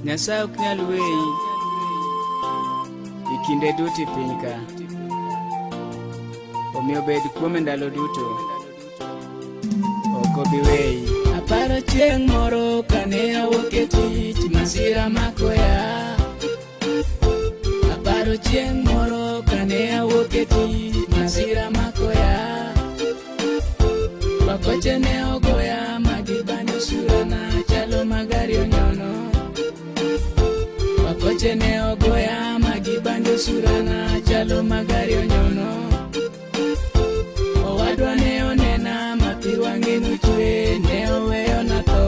Nyasaye ok nyal weyi e kinde duto e piny ka, omiyo bed kuome ndalo duto, ok obi weyi. Aparo chieng' moro kane awuok e tich, masira makoya. Aparo chieng' moro kane awuok e tich, masira makoya. Bakoche ne ogoya magibanyo surana, chalo magari onyono. Bakoche ne ogoya magibanyo surana, chalo magari onyono. Owadwa ne onena mapi wang'e nochwe, ne oweyo na tho.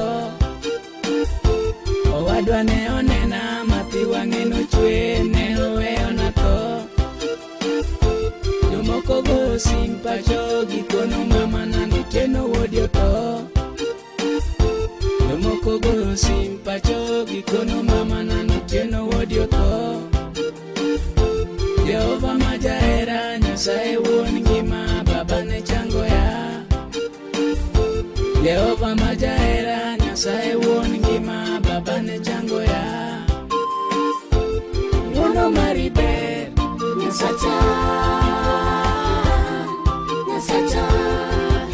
Owadwa ne onena mapi wang'e nochwe, ne oweyo na tho. Jomoko go sim pacho gikono mama na niteno wuodi otho. Jomoko go sim pacho gikono mama na niteno wuodi otho. Jehova ma jahera, Nyasaye wuon ngima, baba ne chango ya. Jehova ma jahera, Nyasaye wuon ngima, baba ne chango ya. Wuono mari ber, Nyasacha, Nyasacha,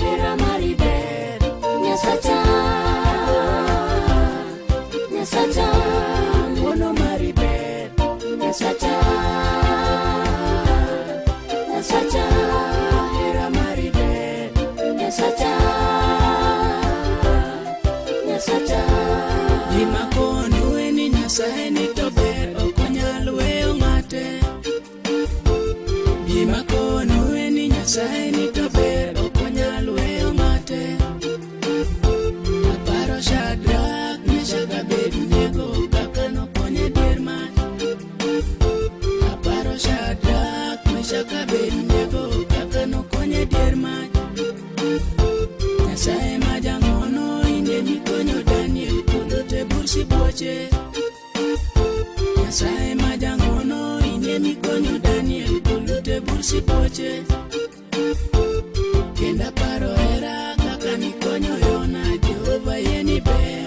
hera mari ber, Nyasacha, Nyasacha, wuono mari ber, Nyasacha, Nyasacha, hera mari ber, Nyasacha, Nyasacha. Gima kono en ni Nyasaye ni to ber, ok onyal weyo ng'ate. Gima kono en ni Nyasaye ni to ber, ok onyal weyo ng'ate. Aparo Shadrach, Meshach, Abednego kaka nokonyo e dier mach. Aparo Shadrach, Meshach, Abednego kaka nokonyo e dier mach. Nyasaye ma jang'wono, in emikonyo Daniel kundo te bur sibuoche. Nyasaye ma jang'wono, in emikonyo Daniel kundo te bur sibuoche. Kendo aparo hera kaka nikonyo Yona, Jehova yeni ber.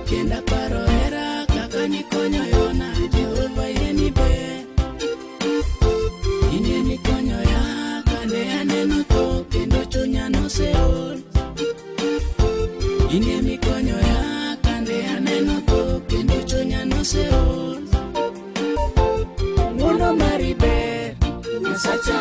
Kendo aparo hera kaka nikonyo Yona, Jehova yeni ber. In emikonyo ya kane aneno tho kendo chunya noseol. In emikonyo ya kane aneno tho kendo chunya noseol. Wuono mari ber, Nyasacha.